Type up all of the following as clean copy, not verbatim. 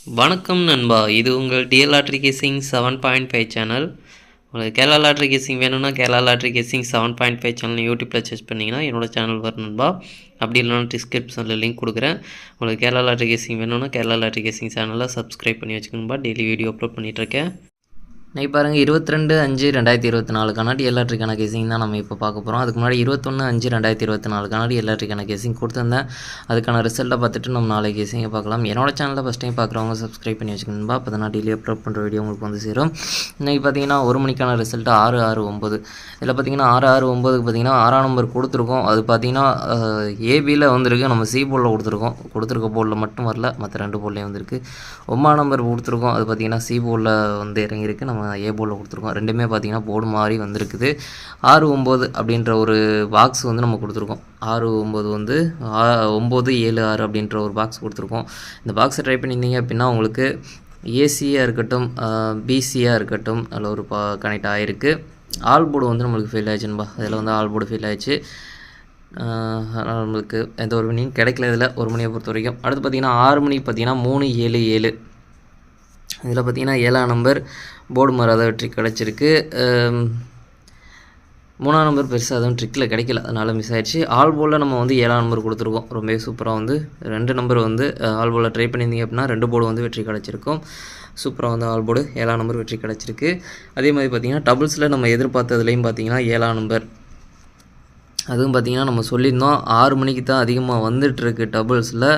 வணக்கம் நண்பா, இது உங்கள் டிஎல் லாட்ரி கேசிங் 7.5 சேனல். உங்களுக்கு கேரளா லாட்ரி கேசிங் வேணும்னா கேரளா லாட்ரி கேசிங் 7.5 சேனல் யூடியூப்பில் சர்ச் பண்ணிங்கன்னா என்னோட சேனல் வரும் நண்பா. அப்படி இல்லைனா டிஸ்கிரிப்ஷனில் லிங்க் கொடுக்குறேன். உங்களுக்கு கேரளா லாட்ரி கேசிங் வேணும்னா கேரளா லாட்ரி கேசிங் சேனலை சப்ஸ்கிரைப் பண்ணி வச்சுக்கணும்பா. டெய்லி வீடியோ அப்லோட் பண்ணிகிட்ருக்கேன். இன்றைக்கி பாருங்கள் 22/5/2024 டிஎல் லாட்ரிக்கான கேசிங் தான் நம்ம இப்போ பார்க்க போகிறோம். அதுக்கு முன்னாடி 21/5/2024 டிஎல் லாட்ரிக்கான கேசிங் கொடுத்துருந்தேன். அதுக்கான ரிசல்ட்டை பார்த்துட்டு நம்ம நாளைக்கு கேசிங்கை பார்க்கலாம். என்னோட சேனலில் ஃபஸ்ட் டைம் பார்க்குறவங்க சப்ஸ்கிரைப் பண்ணி வச்சுக்கணும்பா. அப்போ தான் டெய்லி அப்லோட் பண்ணுற வீடியோ உங்களுக்கு வந்து சேரும். இன்றைக்கி பார்த்தீங்கன்னா 1 மணிக்கான ரிசல்ட்டு 669. இதில் பார்த்தீங்கன்னா 669க்கு பார்த்தீங்கன்னா 6ஆம் நம்பர் கொடுத்துருக்கோம். அது பார்த்தீங்கன்னா ஏபியில் வந்திருக்கு. நம்ம சி போர்டில் கொடுத்துருக்க போர்டில் மட்டும் வரல, மற்ற 2 போர்ட்லேயும் வந்திருக்கு. 9ஆம் நம்பர் கொடுத்துருக்கோம். அது பார்த்தீங்கன்னா சி போர்டில் வந்து இறங்கியிருக்கு. நம்ம ஏ போர்டில் கொடுத்துருக்கோம். ரெண்டுமே பார்த்தீங்கன்னா போர்டு மாதிரி வந்திருக்குது. 6-9 அப்படின்ற ஒரு பாக்ஸ் வந்து நம்ம கொடுத்துருக்கோம். 6-9 வந்து 9-7-6 அப்படின்ற ஒரு பாக்ஸ் கொடுத்துருக்கோம். இந்த பாக்ஸை ட்ரை பண்ணியிருந்தீங்க அப்படின்னா உங்களுக்கு ஏசியாக இருக்கட்டும், பிசியாக இருக்கட்டும், அதில் ஒரு கனெக்ட் ஆகிருக்கு. ஆல் போர்டு வந்து நம்மளுக்கு ஃபெயில் ஆயிடுச்சுன்பா. அதில் வந்து ஆல் போர்டு ஃபெயில் ஆயிடுச்சு. அதனால் நம்மளுக்கு எந்த ஒரு வினியும் கிடைக்கல இதில் 1 மணியை பொறுத்த வரைக்கும். அடுத்து பார்த்திங்கன்னா 6 மணிக்கு பார்த்திங்கன்னா 3-7-7. இதில் பார்த்திங்கன்னா 7ஆம் நம்பர் போர்டு மாறாத வெற்றி கிடச்சிருக்கு. 3ஆம் நம்பர் பெருசாக அதுவும் ட்ரிக்கில் கிடைக்கல, அதனால் மிஸ் ஆயிடுச்சு. ஆல் போர்டில் நம்ம வந்து 7ஆம் நம்பர் கொடுத்துருக்கோம். ரொம்பவே சூப்பராக வந்து 2 நம்பர் வந்து ஆல் போர்டில் ட்ரை பண்ணியிருந்தீங்க அப்படின்னா 2 போர்டு வந்து வெற்றி கிடச்சிருக்கும். சூப்பராக வந்து ஆல் போர்டு 7ஆம் நம்பர் வெற்றி கிடச்சிருக்கு. அதே மாதிரி பார்த்திங்கன்னா டபுள்ஸில் நம்ம எதிர்பார்த்ததுலேயும் பார்த்திங்கன்னா 7ஆம் நம்பர், அதுவும் பார்த்திங்கன்னா நம்ம சொல்லியிருந்தோம் 6 மணிக்கு தான் அதிகமாக வந்துட்டுருக்கு டபுள்ஸில்.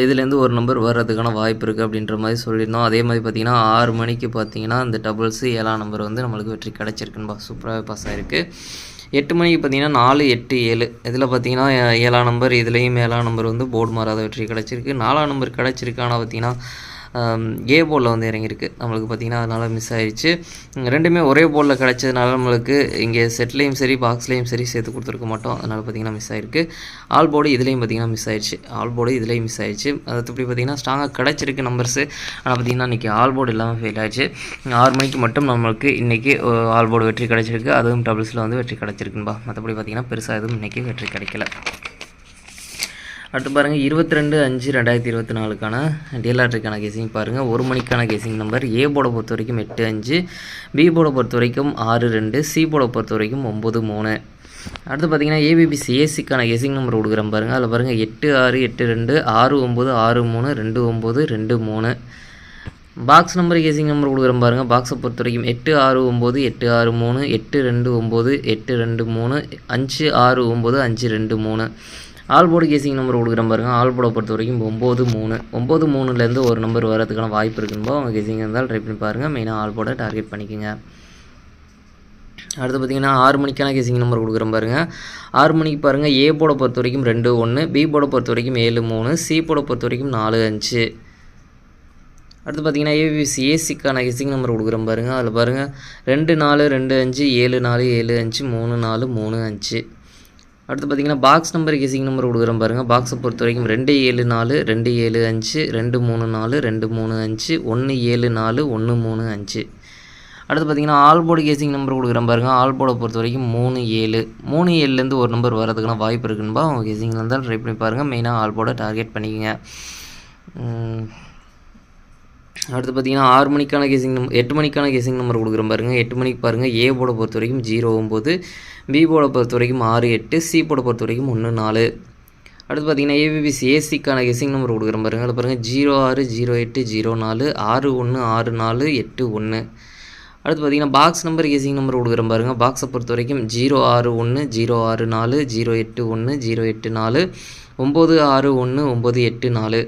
இதுலேருந்து ஒரு நம்பர் வர்றதுக்கான வாய்ப்பு இருக்குது அப்படின்ற மாதிரி சொல்லியிருந்தோம். அதே மாதிரி பார்த்திங்கன்னா 6 மணிக்கு பார்த்திங்கன்னா இந்த டபுள்ஸு 7ஆம் நம்பர் வந்து நம்மளுக்கு வெற்றி கிடச்சிருக்குன்பா. சூப்பராகவே பாஸ் ஆகிருக்கு. 8 மணிக்கு பார்த்திங்கன்னா 4-8-7. இதில் பார்த்திங்கன்னா 7ஆம் நம்பர், இதுலேயும் 7ஆம் நம்பர் வந்து போர்டு மாறாத வெற்றி கிடச்சிருக்கு. 4ஆம் நம்பர் கிடச்சிருக்கு. ஆனால் பார்த்திங்கன்னா ஏ போர்டில் வந்து இறங்கியிருக்கு நம்மளுக்கு பார்த்திங்கன்னா, அதனால் மிஸ் ஆகிடுச்சு. ரெண்டுமே ஒரே போர்டில் கிடச்சதுனால நம்மளுக்கு இங்கே செட்லேயும் சரி பாக்ஸ்லேயும் சரி சேர்த்து கொடுத்துருக்க மாட்டோம். அதனால் பார்த்திங்கன்னா மிஸ் ஆகிருக்கு. ஆல் போர்டு இதுலேயும் பார்த்திங்கன்னா மிஸ் ஆகிடுச்சு. ஆல் போர்டு இதுலேயும் மிஸ் ஆகிடுச்சு. அது இப்படி பார்த்திங்கன்னா ஸ்ட்ராங்காக கிடச்சிருக்கு நம்பர்ஸு. ஆனால் பார்த்திங்கன்னா இன்றைக்கி ஆல் போர்டு இல்லாமல் ஃபெயில் ஆகிடுச்சு. 6 மணிக்கு மட்டும் நம்மளுக்கு இன்றைக்கி ஆல் போர்டு வெற்றி கிடச்சிருக்கு. அதுவும் டபுள்ஸில் வந்து வெற்றி கிடச்சிருக்குன்பா. மற்றபடி பார்த்திங்கன்னா பெருசாக எதுவும் இன்றைக்கி வெற்றி கிடைக்கல. அடுத்து பாருங்கள் 22/5/2024 டிஎல் லாட்ரிக்கான கேசிங் பாருங்கள். 1 மணிக்கான கேசிங் நம்பர் ஏ போர்டை பொறுத்த வரைக்கும் 8-5, பி போர்டை பொறுத்த வரைக்கும் 6-2, சி போர்டை பொறுத்த வரைக்கும் 9-3. அடுத்து பார்த்திங்கன்னா ஏபிபிசி ஏசிக்கான கேசிங் நம்பர் கொடுக்குறேன் பாருங்கள். அதில் பாருங்கள் 8-6-8-2, 6-9-6-3, 2-9-2-3. பாக்ஸ் நம்பர் கேசிங் நம்பர் கொடுக்குறேன் பாருங்கள். பாக்ஸை பொறுத்த வரைக்கும் 8-6-9, 8-6-3, 8-2-9, 8-2-3, 5-6-9, 5-2-3. ஆல் போர்டு கேசிங் நம்பர் கொடுக்குறேன் பாருங்கள். ஆல் போர்டை பொறுத்த வரைக்கும் 9-3. 9-3லேருந்து ஒரு நம்பர் வரதுக்கான வாய்ப்பு இருக்குன்போ அவங்க கேசிங் இருந்தால் ட்ரை பண்ணி பாருங்கள். மெயினாக ஆல் போர்டை டார்கெட் பண்ணிக்கோங்க. அடுத்து பார்த்திங்கன்னா 6 மணிக்கான கேசிங் நம்பர் கொடுக்குறேன் பாருங்கள். 6 மணிக்கு பாருங்கள் ஏ போர்டை பொறுத்த வரைக்கும் 2-1, பி போர்டை பொறுத்த வரைக்கும் 7-3, சி போர்டை பொறுத்த வரைக்கும் 4-5. அடுத்து பார்த்திங்கன்னா ஏபிசி ஏசிக்கான கேசிங் நம்பர் கொடுக்குறேன் பாருங்கள். அதில் பாருங்கள் 2-4-2-5, 7-4-7-5, 3-4-3-5. அடுத்து பார்த்திங்கன்னா பாக்ஸ் நம்பர் கேசிங் நம்பர் கொடுக்குறேன் பாருங்கள். பாக்ஸை பொறுத்த வரைக்கும் 2-7-4, 2-7-5, 2-3-4, 2-3-5, 1-7-4, 1-3-5. அடுத்து பார்த்திங்கன்னா ஆல் போர்டு கேசிங் நம்பர் கொடுக்குறேன் பாருங்கள். ஆல் போர்டை பொறுத்த வரைக்கும் 3-7. 3-7லேருந்து ஒரு நம்பர் வரதுக்கான வாய்ப்பு இருக்குன்பா. அவங்க கேசிங் இருந்தால் ட்ரை பண்ணி பாருங்கள். மெயினாக ஆல் போர்டை டார்கெட் பண்ணிக்கோங்க. அடுத்து பார்த்திங்கன்னா 6 மணிக்கான கேசிங் நம்பர் 8 மணிக்கான கேசிங் நம்பர் கொடுக்குறேன் பாருங்கள். 8 மணிக்கு பாருங்கள் ஏ போர்டை பொறுத்த வரைக்கும் 0-9, பி போர்டை பொறுத்த வரைக்கும் 6-8, சி போர்டை பொறுத்த வரைக்கும் 1-4. அடுத்து பார்த்திங்கன்னா ஏபிபிசி ஏசிக்கான கேசிங் நம்பர் கொடுக்குறேன் பாருங்கள். அதில் பாருங்கள் 06-08-04, 61-64, 81. அடுத்து பார்த்திங்கன்னா பாக்ஸ் நம்பர் கேசிங் நம்பர் கொடுக்குறேன் பாருங்கள். பாக்ஸை பொறுத்த வரைக்கும் 061, 064, 081, 084, 961, 984.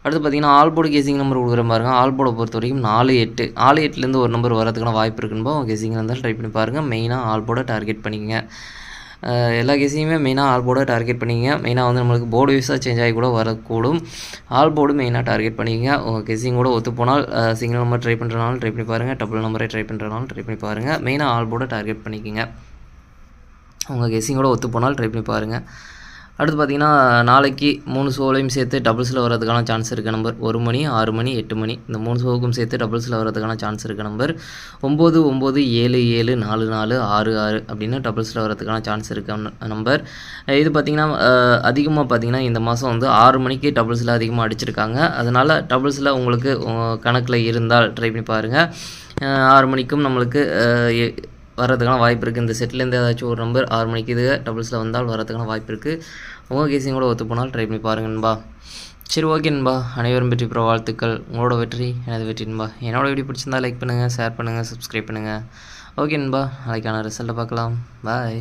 அடுத்து பார்த்திங்கன்னா ஆல் போர்டு கேசிங் நம்பர் கொடுக்குறேன் பாருங்கள். ஆல் போர்டை பொறுத்த வரைக்கும் 4-8. 4-8லேருந்து ஒரு நம்பர் வரதுக்கான வாய்ப்பு இருக்குன்போ அவங்க கேசிங் இருந்தாலும் ட்ரை பண்ணி பாருங்கள். மெயினாக ஆல் போர்டை டார்கெட் பண்ணிக்கங்க. எல்லா கேசிங்குமே மெயினாக ஆல் போர்டை டார்கெட் பண்ணிக்கங்க. மெயினாக வந்து நம்மளுக்கு போர்டு வைஸாக சேஞ்ச் ஆகி கூட வரக்கூடும். ஆல் போர்டு மெயினாக டார்கெட் பண்ணிக்கங்க. உங்கள் கேசிங் கூட ஒத்து போனால் சிங்கிள் நம்பர் ட்ரை பண்ணுறனாலும் ட்ரை பண்ணி பாருங்கள், டபுள் நம்பரை ட்ரை பண்ணுறனாலும் ட்ரை பண்ணி பாருங்கள். மெயினாக ஆல் போர்டை டார்கெட் பண்ணிக்கங்க. உங்கள் கேசிங்கோட ஒத்து போனால் ட்ரை பண்ணி பாருங்கள். அடுத்து பார்த்தீங்கன்னா நாளைக்கு 3 ஷோலையும் சேர்த்து டபுள்ஸில் வரதுக்கான சான்ஸ் இருக்க நம்பர் 1 மணி 6 மணி 8 மணி இந்த 3 ஷோவுக்கும் சேர்த்து டபுள்ஸில் வரதுக்கான சான்ஸ் இருக்க நம்பர் 9 9 7 7 4 4 6 6 அப்படின்னு டபுள்ஸில் வரதுக்கான சான்ஸ் இருக்க நம்பர். இது பார்த்திங்கன்னா அதிகமாக பார்த்திங்கன்னா இந்த மாதம் வந்து 6 மணிக்கு டபுள்ஸில் அதிகமாக அடிச்சிருக்காங்க. அதனால் டபுள்ஸில் உங்களுக்கு கணக்கில் இருந்தால் ட்ரை பண்ணி பாருங்கள். 6 மணிக்கும் நம்மளுக்கு வரதுக்கான வாய்ப்பு இருக்குது. இந்த செட்லேருந்து ஏதாச்சும் ஒரு நம்பர் 6 மணிக்கு இது டபுள்ஸில் வந்தால் வரதுக்கான வாய்ப்பு இருக்குது. உங்கள் கேசிங்கோட ஒத்து போனால் ட்ரை பண்ணி பாருங்க நண்பா. சரி, ஓகே நண்பா. அனைவரும் வெற்றி பெற வாழ்த்துக்கள். உங்களோட வெற்றி எனது வெற்றி நண்பா. என்னோட வீடியோ பிடிச்சிருந்தால் லைக் பண்ணுங்கள், ஷேர் பண்ணுங்கள், சப்ஸ்கிரைப் பண்ணுங்கள். ஓகே நண்பா, நாளைக்கான ரிசல்ட்டை பார்க்கலாம். பாய்.